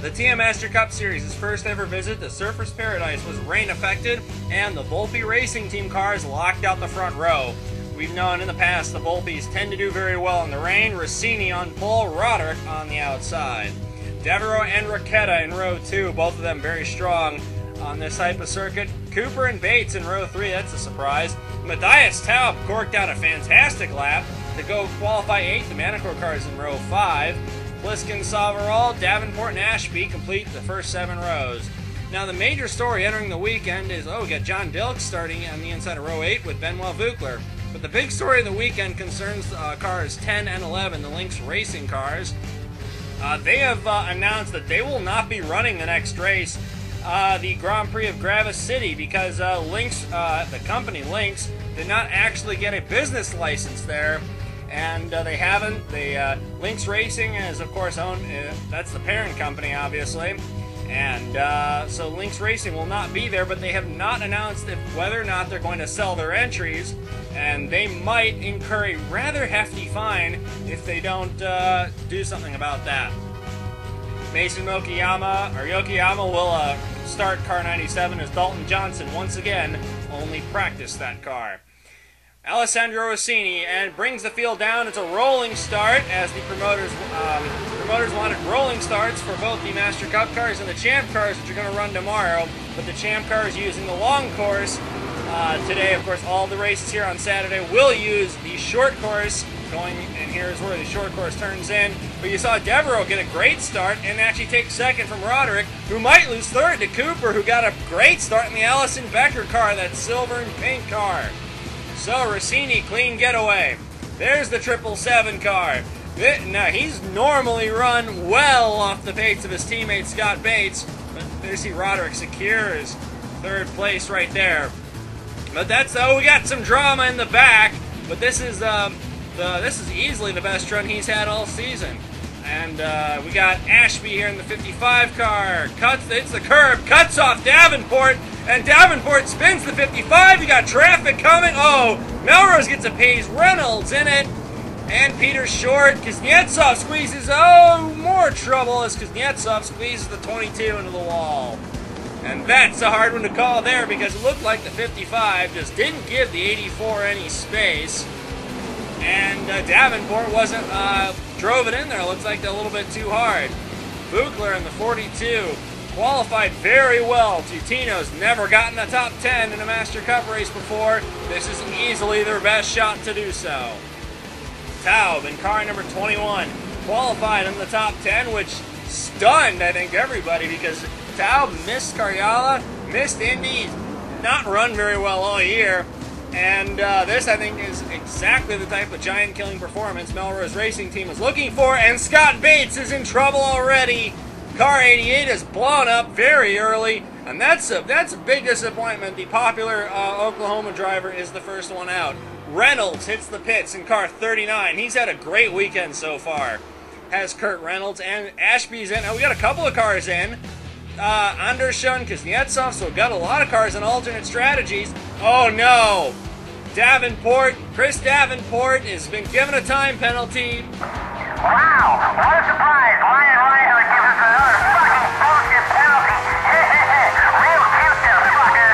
The TM Master Cup Series' first ever visit to Surfers Paradise was rain affected, and the Volpe Racing Team cars locked out the front row. We've known in the past the Volpes tend to do very well in the rain. Rossini on pole, Roderick on the outside. Devereaux and Raqueta in row 2, both of them very strong on this type of circuit. Cooper and Bates in row 3, that's a surprise. Matthias Taub corked out a fantastic lap to go qualify 8th. The Manicore cars in row 5. Pliskin, Savarol, Davenport, and Ashby complete the first 7 rows. Now the major story entering the weekend is, we got John Dilks starting on the inside of row 8 with Benoit Vukler. But the big story of the weekend concerns cars 10 and 11, the Lynx Racing cars. They have announced that they will not be running the next race, the Grand Prix of Gravis City, because Lynx, the company Lynx, did not actually get a business license there, and they haven't. Lynx Racing is, of course, owned. That's the parent company, obviously, and so Lynx Racing will not be there. But they have not announced whether or not they're going to sell their entries, and they might incur a rather hefty fine if they don't do something about that. Mason Yokoyama will start car 97 as Dalton Johnson once again only practiced that car. Alessandro Rossini and brings the field down. It's a rolling start as the promoters wanted rolling starts for both the Master Cup cars and the Champ cars, which are going to run tomorrow. But the Champ car is using the long course today. Of course, all the races here on Saturday will use the short course. And here's where the short course turns in. But you saw Devereaux get a great start and actually take second from Roderick, who might lose third to Cooper, who got a great start in the Allison Becker car, that silver and pink car. So Rossini, clean getaway. There's the 777 car. Now, he's normally run well off the pace of his teammate Scott Bates, but there you see Roderick secures third place right there. But that's, we got some drama in the back, but this is easily the best run he's had all season. And we got Ashby here in the 55 car. Hits the curb, cuts off Davenport, and Davenport spins the 55. You got traffic coming. Melrose gets a piece. Reynolds in it. And Peter short. Kuznetsov squeezes. More trouble as Kuznetsov squeezes the 22 into the wall. And that's a hard one to call there, because it looked like the 55 just didn't give the 84 any space. And Davenport drove it in there. Looks like a little bit too hard. Vukler in the 42 qualified very well. Tutino's never gotten a top 10 in a Master Cup race before. This is easily their best shot to do so. Taub in car number 21 qualified in the top 10, which stunned, I think, everybody, because Taub missed Cariala, missed Indy, not run very well all year. And this, I think, is exactly the type of giant-killing performance Melrose Racing Team was looking for, and Scott Bates is in trouble already. Car 88 is blown up very early, and that's a big disappointment. The popular Oklahoma driver is the first one out. Reynolds hits the pits in car 39. He's had a great weekend so far. Has Kurt Reynolds, and Ashby's in. Now, we got a couple of cars in. Anderson, Kuznetsov, so we've got a lot of cars in alternate strategies. Oh no! Chris Davenport has been given a time penalty. Wow, what a surprise! Ryan Reiner gives us another fucking bullshit penalty. Real Houston, fucker.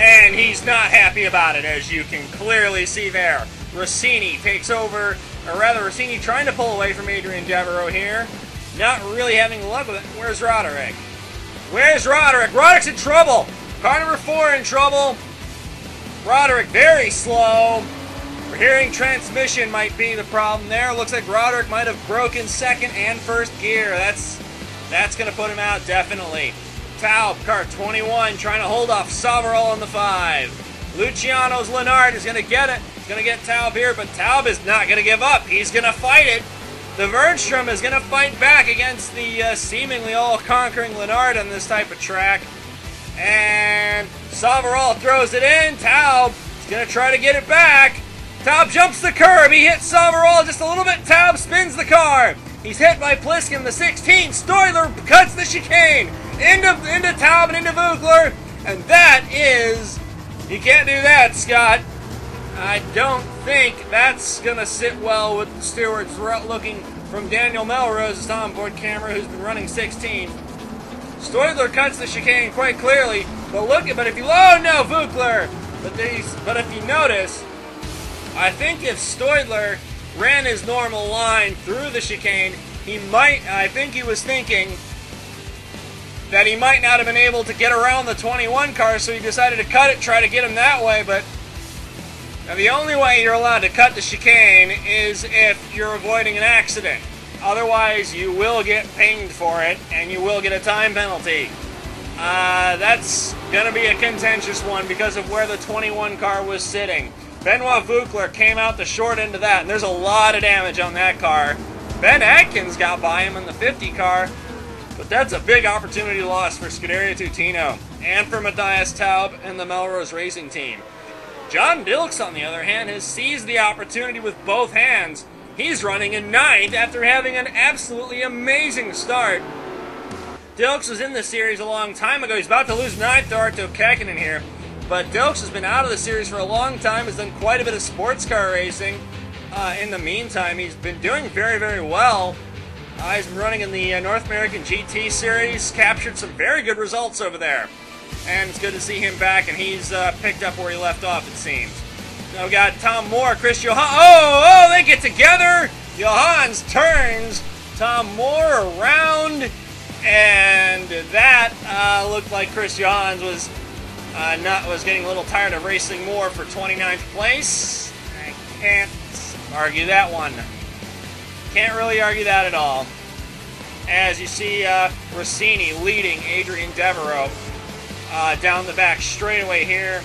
And he's not happy about it, as you can clearly see there. Rossini takes over, or rather Rossini trying to pull away from Adrian Devereaux here. Not really having luck with it. Where's Roderick? Where's Roderick? Roderick's in trouble. Car number 4 in trouble. Roderick very slow. We're hearing transmission might be the problem there. Looks like Roderick might have broken second and first gear. That's going to put him out, definitely. Taub, car 21, trying to hold off Savarol on the 5. Luciano's Lennard is going to get it. He's going to get Taub here, but Taub is not going to give up. He's going to fight it. The Vernstrom is going to fight back against the seemingly all-conquering Lennard on this type of track. And Savarol throws it in. Taub is going to try to get it back. Taub jumps the curb. He hits Savarol just a little bit. Taub spins the car. He's hit by Pliskin, the 16. Stoiler cuts the chicane into Taub and into Vukler. And that is... You can't do that, Scott. I don't think that's going to sit well with the stewards looking from Daniel Melrose's onboard camera, who's been running 16. Stoidler cuts the chicane quite clearly, but if you, oh no, Vukler! But if you notice, I think if Stoidler ran his normal line through the chicane, I think he was thinking that he might not have been able to get around the 21 car, so he decided to cut it, try to get him that way, but now the only way you're allowed to cut the chicane is if you're avoiding an accident. Otherwise, you will get pinged for it, and you will get a time penalty. That's going to be a contentious one because of where the 21 car was sitting. Benoit Vukler came out the short end of that, and there's a lot of damage on that car. Ben Atkins got by him in the 50 car, but that's a big opportunity loss for Scuderia Tutino and for Matthias Taub and the Melrose Racing Team. John Dilks, on the other hand, has seized the opportunity with both hands. He's running in 9th after having an absolutely amazing start. Dilks was in the series a long time ago. He's about to lose 9th to Arto Kekkonen here, but Dilks has been out of the series for a long time, has done quite a bit of sports car racing. In the meantime, he's been doing very, very well. He's been running in the North American GT Series, captured some very good results over there. And it's good to see him back, and he's picked up where he left off, it seems. Now we got Tom Moore, Chris Johannes. Oh, they get together! Johannes turns Tom Moore around, and that looked like Chris Johannes was getting a little tired of racing Moore for 29th place. I can't argue that one. Can't really argue that at all. As you see, Rossini leading Adrian Devereaux down the back straightaway here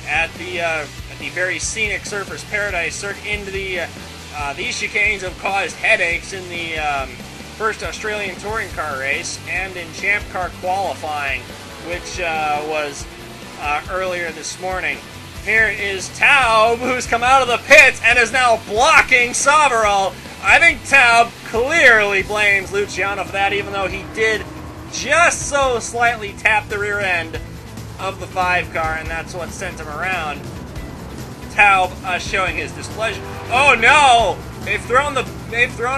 at the very scenic Surfers Paradise circuit into the these chicanes have caused headaches in the first Australian touring car race and in Champ Car qualifying, which was earlier this morning. Here is Taub, who's come out of the pits and is now blocking Savarol. I think Taub clearly blames Luciano for that, even though he did just so slightly tap the rear end of the 5 car, and that's what sent him around. Taub showing his displeasure. Oh no! They've thrown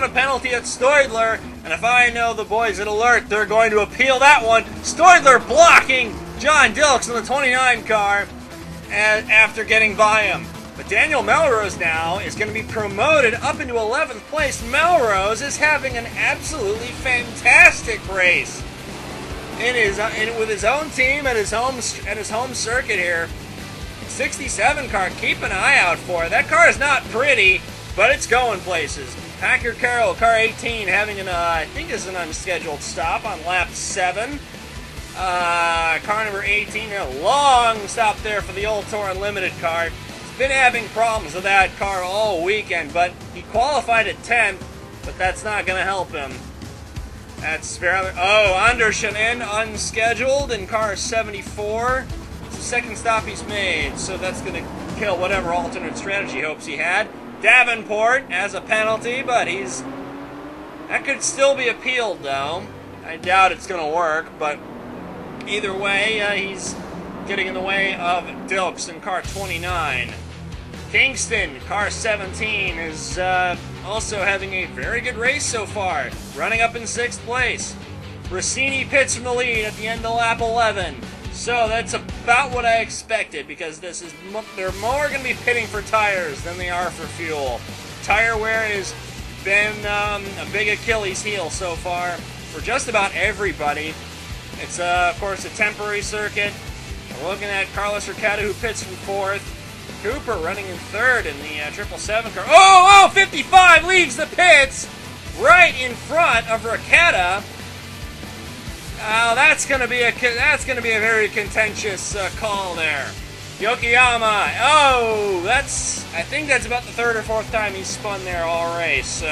a penalty at Stoidler, and if I know the boys at Alert, they're going to appeal that one. Stoidler blocking John Dilks in the 29 car after getting by him. But Daniel Melrose now is going to be promoted up into 11th place. Melrose is having an absolutely fantastic race with his own team at his home circuit here. 67 car, keep an eye out for it. That car is not pretty, but it's going places. Packard Carroll, car 18, having I think is an unscheduled stop on lap 7. Car number 18, a long stop there for the Old Tour Unlimited car. Been having problems with that car all weekend, but he qualified at 10th, but that's not going to help him. That's fairly... Oh, Anderson in, unscheduled in car 74. It's the second stop he's made, so that's going to kill whatever alternate strategy hopes he had. Davenport as a penalty, but that could still be appealed, though. I doubt it's going to work, but either way, he's getting in the way of Dilks in car 29. Kingston, car 17, is also having a very good race so far, running up in 6th place. Rossini pits from the lead at the end of lap 11. So that's about what I expected, because they're more going to be pitting for tires than they are for fuel. Tire wear has been a big Achilles heel so far for just about everybody. It's, of course, a temporary circuit. We're looking at Carlos Riccata, who pits from 4th. Cooper running in 3rd in the 777 car. Oh, 55 leaves the pits right in front of Riccata. That's going to be a very contentious call there. Yokoyama. Oh, I think that's about the 3rd or 4th time he's spun there all race. So,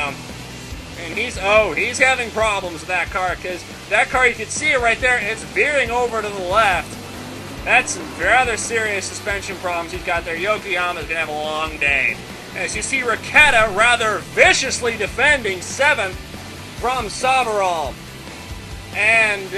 and he's having problems with that car, because that car, you can see it right there, it's veering over to the left. That's some rather serious suspension problems he's got there. Yokoyama's going to have a long day. As you see, Riccata rather viciously defending 7th from Savarol. And,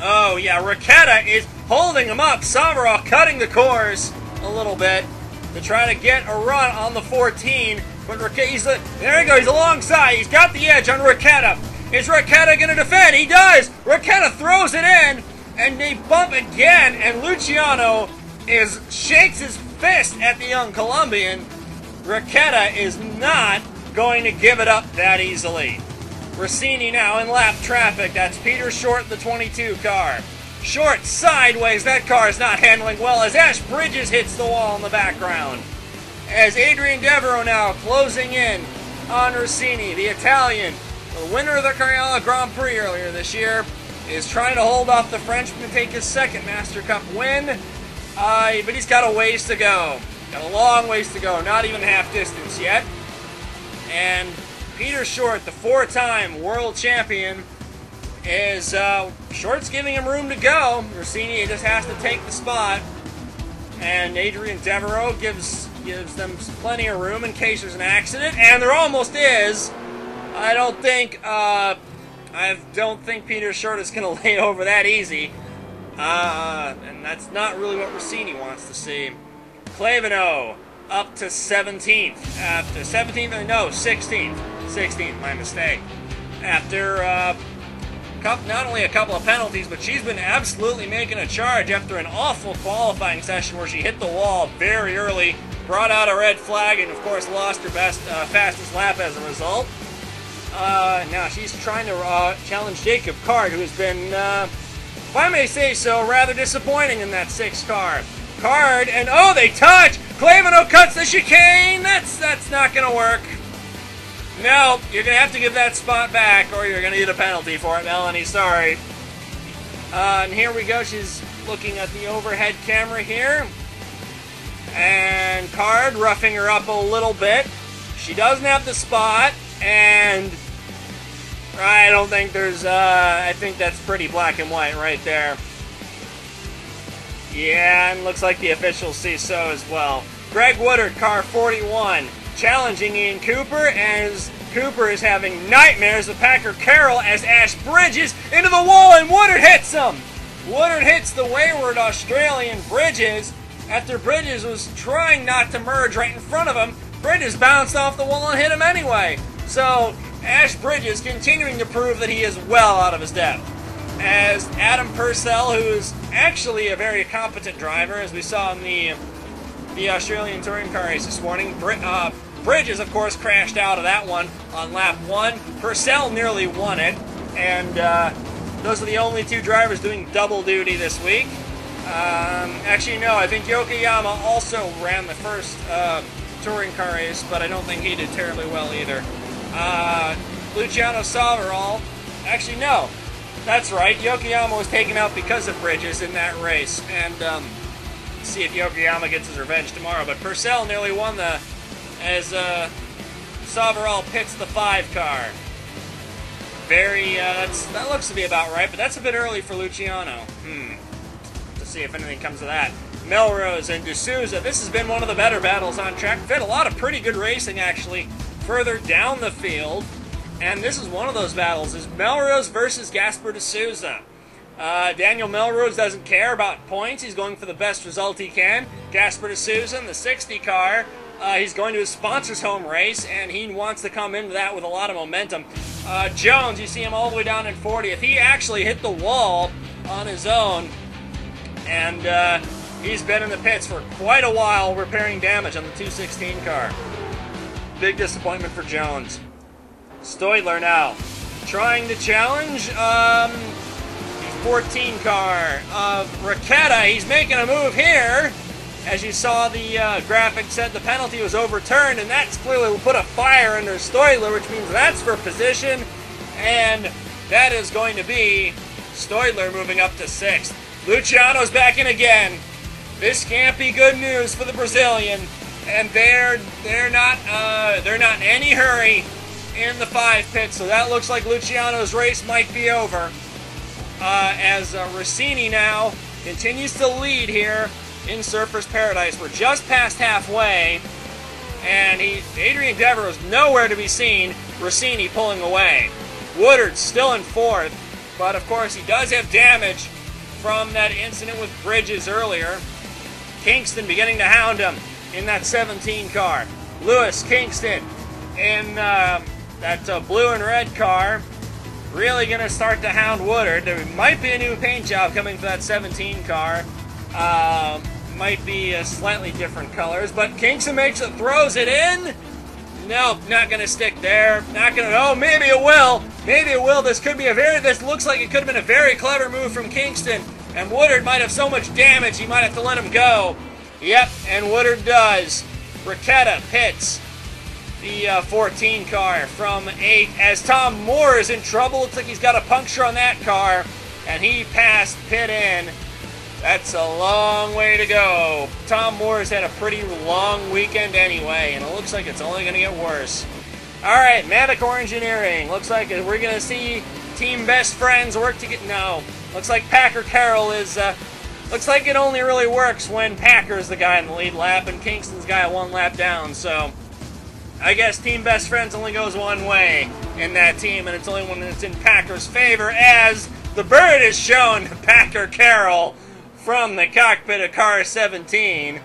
oh yeah, Riccata is holding him up. Savarol cutting the course a little bit to try to get a run on the 14. But there he goes, he's alongside. He's got the edge on Riquetta. Is Riquetta going to defend? He does! Riquetta throws it in, and they bump again, and Luciano shakes his fist at the young Colombian. Riquetta is not going to give it up that easily. Rossini now in lap traffic. That's Peter Short, the 22 car. Short sideways. That car is not handling well as Ash Bridges hits the wall in the background. As Adrian Devereaux now closing in on Rossini, the Italian, the winner of the Cariola Grand Prix earlier this year, is trying to hold off the Frenchman to take his second Master Cup win. But he's got a ways to go. Got a long ways to go. Not even half distance yet. And Peter Short, the four-time world champion, is Short's giving him room to go. Rossini just has to take the spot, and Adrian Devereaux gives them plenty of room in case there's an accident, and there almost is. I don't think Peter Short is going to lay over that easy, and that's not really what Rossini wants to see. Clavino up to 17th after 16th. 16th, my mistake. After not only a couple of penalties, but she's been absolutely making a charge after an awful qualifying session where she hit the wall very early, brought out a red flag, and of course lost her fastest lap as a result. Now she's trying to challenge Jacob Card, who has been, if I may say so, rather disappointing in that 6 car. Card, and oh, they touch! Clavino cuts the chicane! That's not going to work. No, you're going to have to give that spot back, or you're going to get a penalty for it, Melanie. Sorry. And here we go. She's looking at the overhead camera here. And Card roughing her up a little bit. She doesn't have the spot, and I don't think there's, I think that's pretty black and white right there. Yeah, and looks like the officials see so as well. Greg Woodard, car 41, challenging Ian Cooper, as Cooper is having nightmares with Packer Carroll as Ash Bridges into the wall, and Woodard hits him! Woodard hits the wayward Australian Bridges after Bridges was trying not to merge right in front of him. Bridges bounced off the wall and hit him anyway. So Ash Bridges continuing to prove that he is well out of his depth. As Adam Purcell, who is actually a very competent driver, as we saw in the Australian Touring Car race this morning, Bridges, of course, crashed out of that one on lap 1. Purcell nearly won it, and those are the only 2 drivers doing double duty this week. Actually, no, I think Yokoyama also ran the first touring car race, but I don't think he did terribly well either. Luciano Savarol, actually, no. That's right, Yokoyama was taken out because of Bridges in that race, and see if Yokoyama gets his revenge tomorrow. But Purcell nearly won as Savarol pits the 5 car. That looks to be about right, but that's a bit early for Luciano. To see if anything comes of that. Melrose and D'Souza, this has been one of the better battles on track. We've had a lot of pretty good racing, actually, further down the field. And this is one of those battles, is Melrose versus Gaspar D'Souza. Daniel Melrose doesn't care about points. He's going for the best result he can. Gaspar D'Souza in the 60 car, he's going to his sponsor's home race, and he wants to come into that with a lot of momentum. Jones, you see him all the way down in 40th. He actually hit the wall on his own, and he's been in the pits for quite a while repairing damage on the 216 car. Big disappointment for Jones. Stoidler now trying to challenge the 14 car of Riquetta. He's making a move here. As you saw, the graphic said the penalty was overturned, and that's clearly put a fire under Stoidler, which means that's for position, and that is going to be Stoidler moving up to 6th. Luciano's back in again. This can't be good news for the Brazilian, and they're not in any hurry in the 5 pit, so that looks like Luciano's race might be over. As Rossini now continues to lead here in Surfers Paradise. We're just past halfway, and Adrian Devereaux is nowhere to be seen. Rossini pulling away. Woodard's still in 4th, but of course he does have damage from that incident with Bridges earlier. Kingston beginning to hound him in that 17 car. Lewis, Kingston, in that blue and red car. Really going to start to hound Woodard. There might be a new paint job coming for that 17 car. Might be slightly different colors, but Kingston makes it, throws it in. Nope, not going to stick there. Not going to, oh, maybe it will. Maybe it will. This looks like it could have been a very clever move from Kingston, and Woodard might have so much damage, he might have to let him go. Yep, and Woodard does. Riquetta pits the 14 car from 8 as Tom Moore is in trouble. Looks like he's got a puncture on that car, and he passed pit in. That's a long way to go. Tom Moore's had a pretty long weekend anyway, and it looks like it's only going to get worse. All right, Manticore Engineering. Looks like we're going to see Team Best Friends work to get... No. Looks like Packer Carroll is... looks like it only really works when Packer's the guy in the lead lap and Kingston's guy one lap down, so... I guess Team Best Friends only goes one way in that team, and it's only when it's in Packer's favor, as the bird is shown to Packer Carroll from the cockpit of car 17.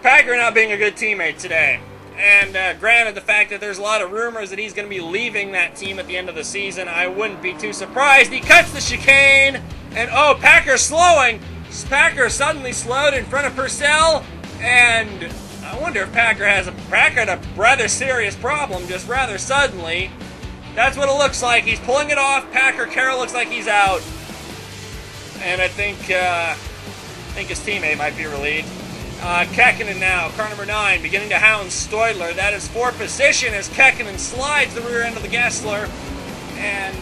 Packer not being a good teammate today. And granted, the fact that there's a lot of rumors that he's going to be leaving that team at the end of the season, I wouldn't be too surprised. He cuts the chicane, and oh, Packer's slowing. Packer suddenly slowed in front of Purcell, and... I wonder if Packer had a rather serious problem just rather suddenly. That's what it looks like. He's pulling it off. Packer Carroll looks like he's out. And I think his teammate might be relieved. Kekkonen now, car number 9, beginning to hound Stoidler. That is for position as Kekkonen slides the rear end of the Gessler. And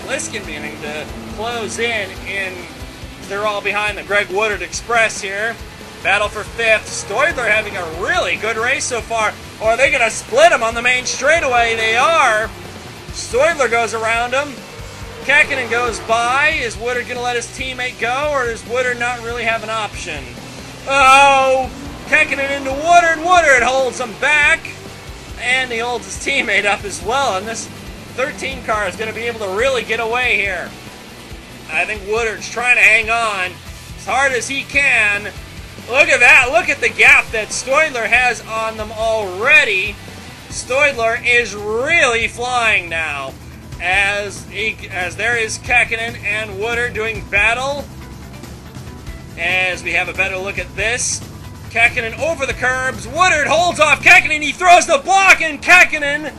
Pliskin beginning to close in. They're all behind the Greg Woodard Express here. Battle for 5th. Stoidler having a really good race so far. Or are they going to split him on the main straightaway? They are. Stoidler goes around him. Kekkonen goes by. Is Woodard going to let his teammate go, or does Woodard not really have an option? Oh! Kekkonen into Woodard. Woodard holds him back. And he holds his teammate up as well. And this 13 car is going to be able to really get away here. I think Woodard's trying to hang on as hard as he can. Look at that. Look at the gap that Stoidler has on them already. Stoidler is really flying now. As there is Kekkonen and Woodard doing battle. As we have a better look at this. Kekkonen over the curbs. Woodard holds off Kekkonen. He throws the block, and Kekkonen...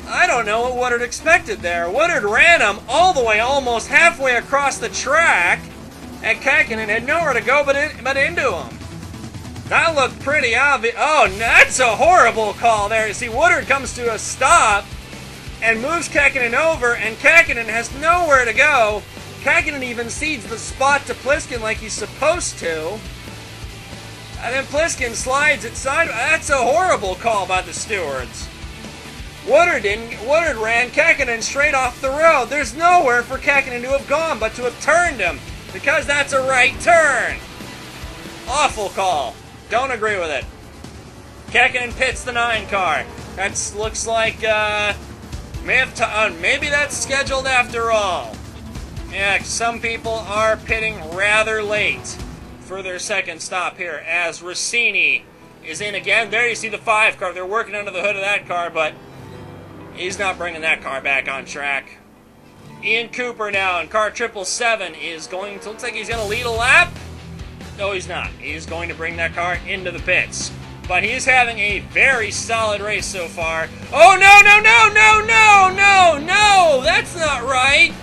I don't know what Woodard expected there. Woodard ran him all the way, almost halfway across the track. And Kekkonen had nowhere to go but into him. That looked pretty obvious. Oh, that's a horrible call there. You see, Woodard comes to a stop and moves Kekkonen over, and Kekkonen has nowhere to go. Kekkonen even cedes the spot to Pliskin like he's supposed to. And then Pliskin slides it sideways. That's a horrible call by the stewards. Woodard ran Kekkonen straight off the road. There's nowhere for Kekkonen to have gone but to have turned him. Because that's a right turn. Awful call. Don't agree with it. Kekkonen pits the 9 car. That looks like maybe that's scheduled after all. Yeah, some people are pitting rather late for their second stop here as Rossini is in again. There you see the 5 car. They're working under the hood of that car, but he's not bringing that car back on track. Ian Cooper now in car 777 is going to, looks like he's going to lead a lap. No, he's not. He's going to bring that car into the pits. But he's having a very solid race so far. Oh, no, no, no, no, no, no, no! That's not right!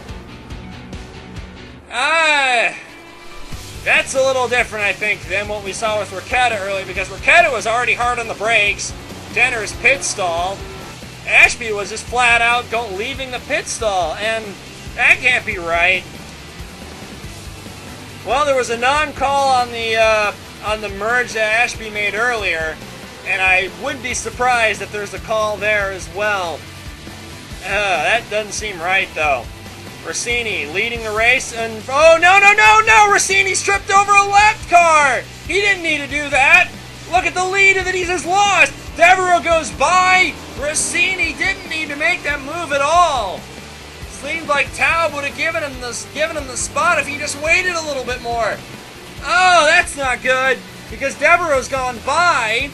That's a little different, I think, than what we saw with Riquetta earlier, because Riquetta was already hard on the brakes. Denner's pit stall. Ashby was just flat out leaving the pit stall, and that can't be right. Well, there was a non-call on the merge that Ashby made earlier, and I would be surprised if there's a call there as well. That doesn't seem right, though. Rossini leading the race, and oh, no, no, no, no! Rossini's tripped over a left car! He didn't need to do that! Look at the lead that he just lost! Devereaux goes by! Rossini didn't need to make that move at all! Seemed like Taub would have given him the spot if he just waited a little bit more. Oh, that's not good, because Devereaux's gone by,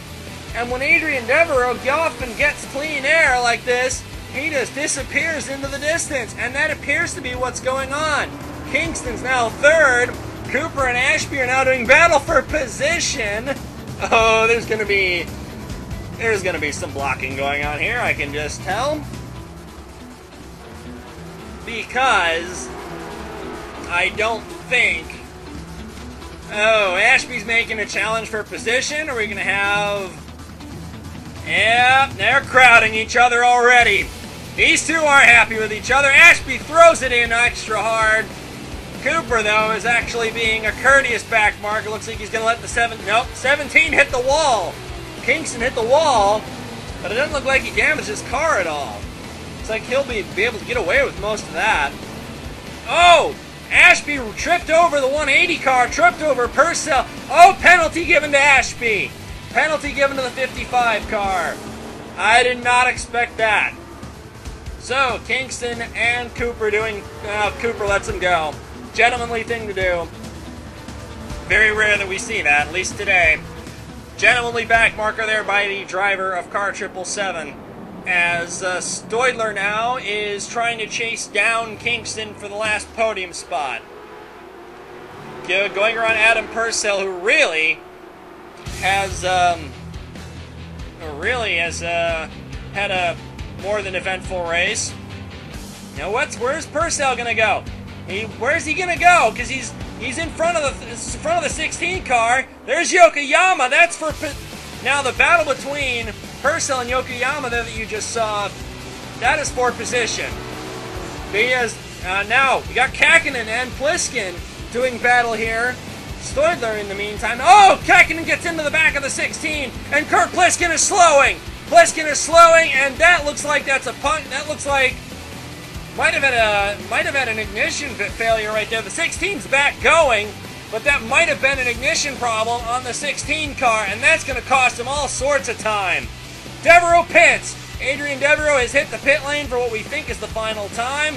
And when Adrian Devereaux often gets clean air like this, he just disappears into the distance, and that appears to be what's going on. Kingston's now third. Cooper and Ashby are now doing battle for position. Oh, there's gonna be some blocking going on here, I can just tell. Because I don't think... Oh, Ashby's making a challenge for position. Are we gonna have... Yeah, they're crowding each other already. These two aren't happy with each other. Ashby throws it in extra hard. Cooper, though, is actually being a courteous back mark. It looks like he's going to let the 17 hit the wall. Kingston hit the wall, but it doesn't look like he damaged his car at all. Looks like he'll be able to get away with most of that. Oh! Ashby tripped over the 180 car, tripped over Purcell. Oh, penalty given to Ashby. Penalty given to the 55 car. I did not expect that. So, Kingston and Cooper doing... Cooper lets him go. Gentlemanly thing to do. Very rare that we see that, at least today. Gentlemanly back marker there by the driver of car 777. As Stoidler now is trying to chase down Kingston for the last podium spot. Going around Adam Purcell, who really has had a more than eventful race. Now where's Purcell gonna go? Where's he gonna go? Because he's in front of the 16 car. There's Yokoyama. That's for now the battle between Purcell and Yokoyama there that you just saw. That is for position. Now we got Kakinen and Pliskin doing battle here. Stoidler in the meantime. Oh, Kakinen gets into the back of the 16, and Kurt Pliskin is slowing. Pliskin is slowing, and that looks like that's a punt. That looks like might have had an ignition failure right there. The 16's back going, but that might have been an ignition problem on the 16 car, and that's going to cost him all sorts of time. Devereaux pits. Adrian Devereaux has hit the pit lane for what we think is the final time.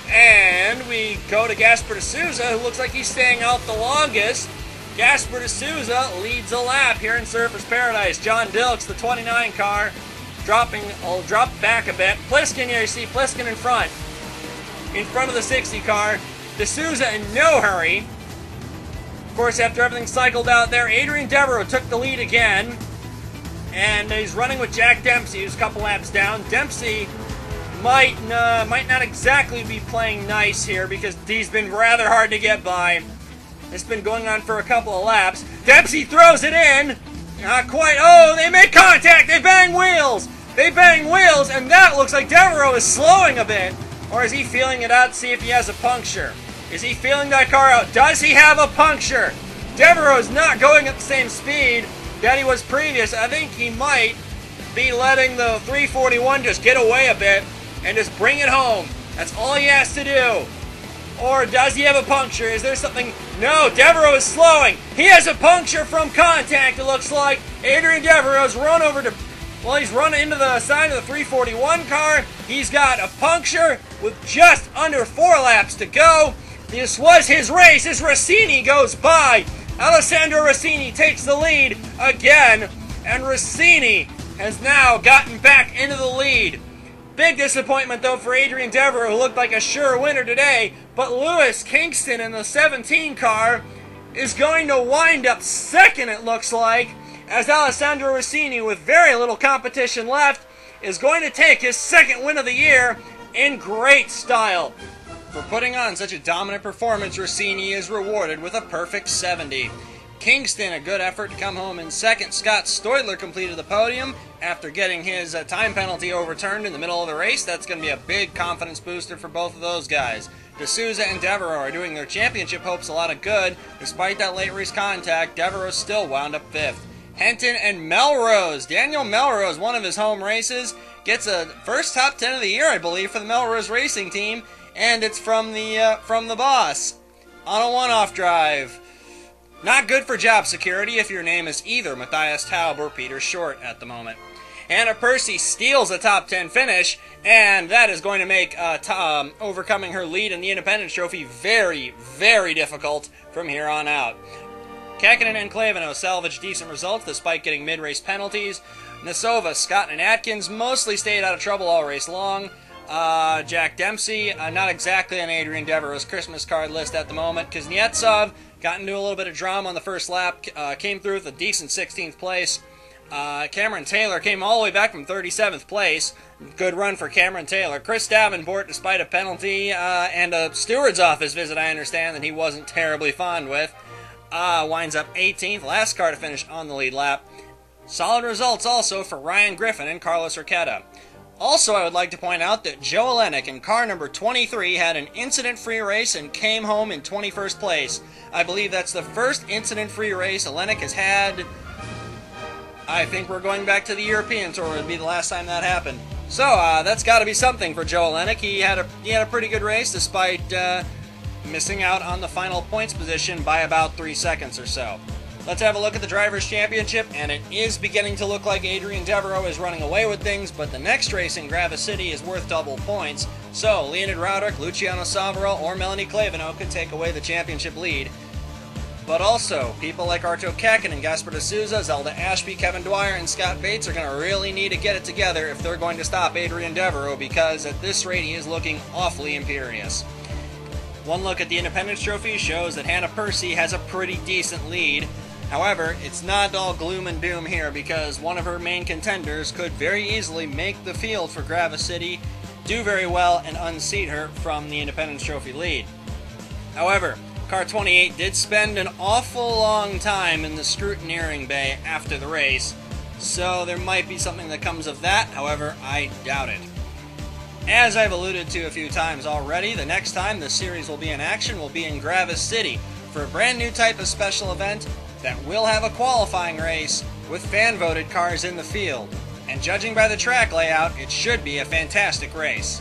And we go to Gaspar de Souza, who looks like he's staying out the longest. Gaspar de Souza leads a lap here in Surfers Paradise. John Dilks, the 29 car, drop back a bit. Pliskin here, you see Pliskin in front of the 60 car. De Souza in no hurry. Of course, after everything cycled out there, Adrian Devereaux took the lead again. And he's running with Jack Dempsey, who's a couple laps down. Dempsey might not exactly be playing nice here because he's been rather hard to get by. It's been going on for a couple of laps. Dempsey throws it in. Not quite. Oh, they make contact. They bang wheels. They bang wheels, and that looks like Devereaux is slowing a bit. Or is he feeling it out to see if he has a puncture? Is he feeling that car out? Does he have a puncture? Devereaux is not going at the same speed that he was previous. I think he might be letting the 341 just get away a bit and just bring it home. That's all he has to do. Or does he have a puncture? Is there something? No, Devereaux is slowing. He has a puncture from contact, it looks like. Adrian Devereaux's run over to... Well, he's run into the side of the 341 car. He's got a puncture with just under 4 laps to go. This was his race as Rossini goes by. Alessandro Rossini takes the lead again. And Rossini has now gotten back into the lead. Big disappointment, though, for Adrian Devereaux, who looked like a sure winner today. But Lewis Kingston in the 17 car is going to wind up second, it looks like, as Alessandro Rossini, with very little competition left, is going to take his second win of the year in great style. For putting on such a dominant performance, Rossini is rewarded with a perfect 70. Kingston, a good effort to come home in second. Scott Stoidler completed the podium after getting his time penalty overturned in the middle of the race. That's going to be a big confidence booster for both of those guys. De Souza and Devereaux are doing their championship hopes a lot of good. Despite that late race contact, Devereaux still wound up 5th. Henton and Melrose. Daniel Melrose, one of his home races, gets a first top 10 of the year, I believe, for the Melrose Racing Team, and it's from the boss on a one-off drive. Not good for job security if your name is either Matthias Taub or Peter Short at the moment. Anna Percy steals a top 10 finish, and that is going to make overcoming her lead in the Independence Trophy very, very difficult from here on out. Kakinen and Clavino salvaged decent results despite getting mid-race penalties. Nasova, Scott, and Atkins mostly stayed out of trouble all race long. Jack Dempsey, not exactly on Adrian Devereaux's Christmas card list at the moment. Kuznetsov got into a little bit of drama on the first lap, came through with a decent 16th place. Cameron Taylor came all the way back from 37th place. Good run for Cameron Taylor. Chris Davenport, despite a penalty and a steward's office visit, I understand, that he wasn't terribly fond with, winds up 18th, last car to finish on the lead lap. Solid results also for Ryan Griffin and Carlos Urqueta. Also, I would like to point out that Joe Olenek in car number 23 had an incident-free race and came home in 21st place. I believe that's the first incident-free race Olenek has had. I think we're going back to the European Tour. It would be the last time that happened. So, that's got to be something for Joe Olenek. He had a pretty good race despite missing out on the final points position by about 3 seconds or so. Let's have a look at the Drivers' Championship, and it is beginning to look like Adrian Devereaux is running away with things, but the next race in Gravis City is worth double points, so Leonid Roderick, Luciano Savaro, or Melanie Clavino could take away the championship lead. But also, people like Arto Kakinen, Gasper de Souza, Zelda Ashby, Kevin Dwyer, and Scott Bates are going to really need to get it together if they're going to stop Adrian Devereaux, because at this rate he is looking awfully imperious. One look at the Independence Trophy shows that Hannah Percy has a pretty decent lead. However, it's not all gloom and doom here, because one of her main contenders could very easily make the field for Gravis City, do very well, and unseat her from the Independence Trophy lead. However, car 28 did spend an awful long time in the scrutineering bay after the race, so there might be something that comes of that. However, I doubt it. As I've alluded to a few times already, the next time the series will be in action will be in Gravis City for a brand new type of special event that will have a qualifying race with fan-voted cars in the field. And judging by the track layout, it should be a fantastic race.